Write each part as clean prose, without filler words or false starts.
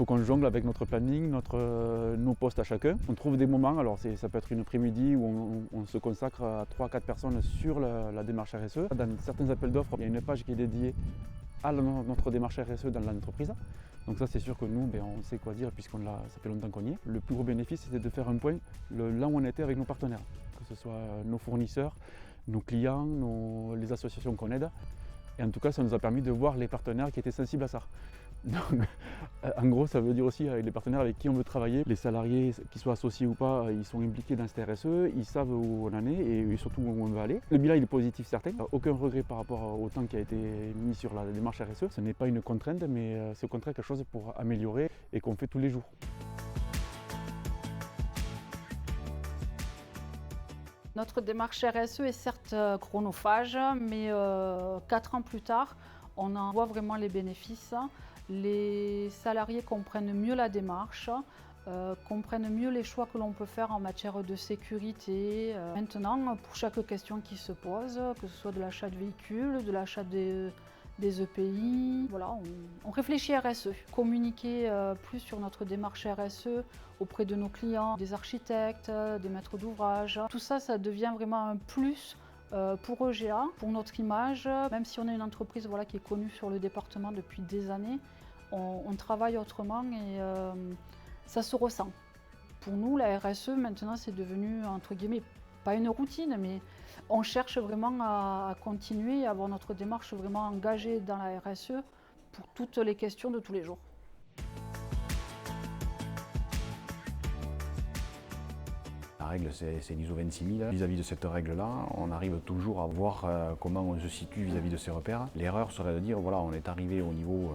faut qu'on jongle avec notre planning, nos postes à chacun. On trouve des moments, alors ça peut être une après-midi où on se consacre à 3-4 personnes sur la démarche RSE. Dans certains appels d'offres, il y a une page qui est dédiée à notre démarche RSE dans l'entreprise. Donc ça, c'est sûr que nous, on sait quoi dire puisqu'on ça fait longtemps qu'on y est. Le plus gros bénéfice, c'était de faire un point là où on était avec nos partenaires, que ce soit nos fournisseurs, nos clients, les associations qu'on aide. Et en tout cas, ça nous a permis de voir les partenaires qui étaient sensibles à ça. Donc, en gros, ça veut dire aussi les partenaires avec qui on veut travailler. Les salariés, qu'ils soient associés ou pas, ils sont impliqués dans cette RSE, ils savent où on en est et surtout où on veut aller. Le bilan il est positif certain, aucun regret par rapport au temps qui a été mis sur la démarche RSE. Ce n'est pas une contrainte, mais c'est au contraire quelque chose pour améliorer et qu'on fait tous les jours. Notre démarche RSE est certes chronophage, mais 4 ans plus tard, on en voit vraiment les bénéfices. Les salariés comprennent mieux la démarche, comprennent mieux les choix que l'on peut faire en matière de sécurité. Maintenant, pour chaque question qui se pose, que ce soit de l'achat de véhicules, de l'achat des EPI, voilà, on réfléchit RSE. Communiquer plus sur notre démarche RSE auprès de nos clients, des architectes, des maîtres d'ouvrage. Tout ça, ça devient vraiment un plus pour EGA, pour notre image. Même si on est une entreprise qui est connue sur le département depuis des années, on travaille autrement et ça se ressent. Pour nous, la RSE, maintenant, c'est devenu, entre guillemets, pas une routine, mais on cherche vraiment à continuer, à avoir notre démarche vraiment engagée dans la RSE pour toutes les questions de tous les jours. La règle, c'est l'ISO 26000. Vis-à-vis de cette règle-là, on arrive toujours à voir comment on se situe vis-à-vis de ces repères. L'erreur serait de dire, voilà, on est arrivé au niveau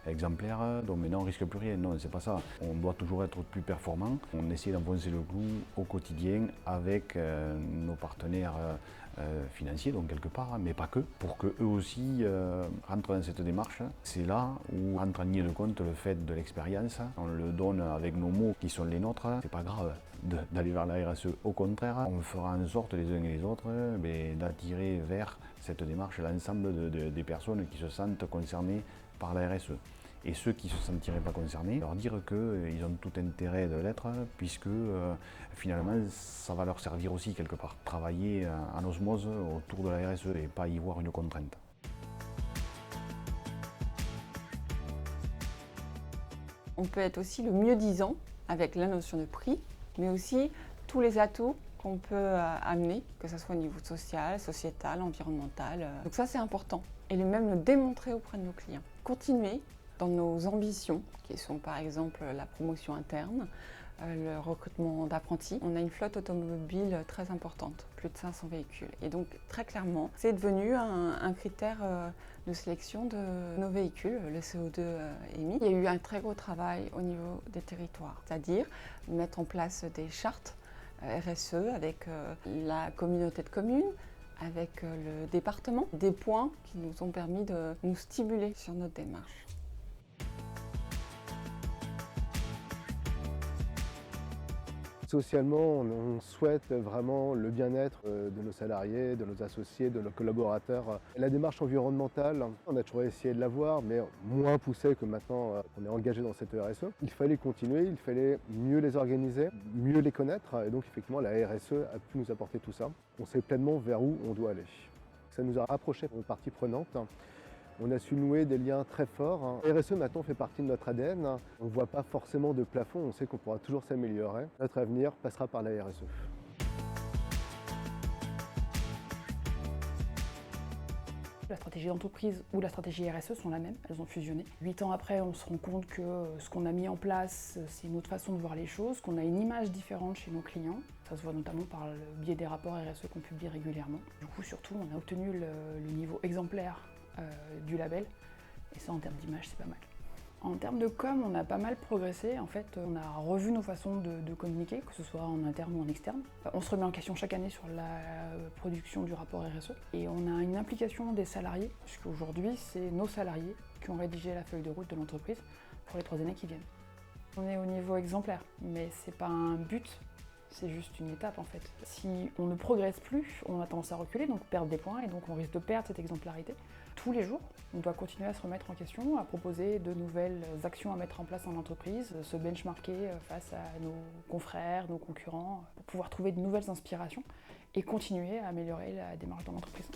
exemplaire, donc maintenant on risque plus rien. Non, c'est pas ça. On doit toujours être plus performant. On essaie d'enfoncer le clou au quotidien avec nos partenaires financiers, donc quelque part, mais pas que, pour qu'eux aussi rentrent dans cette démarche. C'est là où rentre en ligne de compte le fait de l'expérience. On le donne avec nos mots qui sont les nôtres. C'est pas grave d'aller vers la RSE. Au contraire, on fera en sorte les uns et les autres d'attirer vers cette démarche l'ensemble des personnes qui se sentent concernées par la RSE. Et ceux qui ne se sentiraient pas concernés, leur dire qu'ils ont tout intérêt de l'être, puisque finalement ça va leur servir aussi quelque part. Travailler en osmose autour de la RSE et pas y voir une contrainte. On peut être aussi le mieux-disant avec la notion de prix, mais aussi tous les atouts qu'on peut amener, que ce soit au niveau social, sociétal, environnemental. Donc ça c'est important. Et même le démontrer auprès de nos clients. Continuer dans nos ambitions, qui sont par exemple la promotion interne, le recrutement d'apprentis. On a une flotte automobile très importante, plus de 500 véhicules. Et donc très clairement, c'est devenu un critère de sélection de nos véhicules, le CO2 émis. Il y a eu un très gros travail au niveau des territoires, c'est-à-dire mettre en place des chartes RSE avec la communauté de communes, avec le département, des points qui nous ont permis de nous stimuler sur notre démarche. Socialement, on souhaite vraiment le bien-être de nos salariés, de nos associés, de nos collaborateurs. La démarche environnementale, on a toujours essayé de l'avoir, mais moins poussée que maintenant qu'on est engagé dans cette RSE. Il fallait continuer, il fallait mieux les organiser, mieux les connaître, et donc effectivement la RSE a pu nous apporter tout ça. On sait pleinement vers où on doit aller. Ça nous a rapprochés aux parties prenantes. On a su nouer des liens très forts. La RSE maintenant fait partie de notre ADN. On ne voit pas forcément de plafond, on sait qu'on pourra toujours s'améliorer. Notre avenir passera par la RSE. La stratégie d'entreprise ou la stratégie RSE sont la même, elles ont fusionné. 8 ans après, on se rend compte que ce qu'on a mis en place, c'est une autre façon de voir les choses, qu'on a une image différente chez nos clients. Ça se voit notamment par le biais des rapports RSE qu'on publie régulièrement. Du coup, surtout, on a obtenu le niveau exemplaire du label, et ça en termes d'image c'est pas mal. En termes de com, on a pas mal progressé. En fait, on a revu nos façons de communiquer, que ce soit en interne ou en externe. On se remet en question chaque année sur la production du rapport RSE. Et on a une implication des salariés, puisqu'aujourd'hui, c'est nos salariés qui ont rédigé la feuille de route de l'entreprise pour les 3 années qui viennent. On est au niveau exemplaire, mais c'est pas un but, c'est juste une étape en fait. Si on ne progresse plus, on a tendance à reculer, donc perdre des points, et donc on risque de perdre cette exemplarité. Tous les jours, on doit continuer à se remettre en question, à proposer de nouvelles actions à mettre en place en entreprise, se benchmarker face à nos confrères, nos concurrents, pour pouvoir trouver de nouvelles inspirations et continuer à améliorer la démarche dans l'entreprise.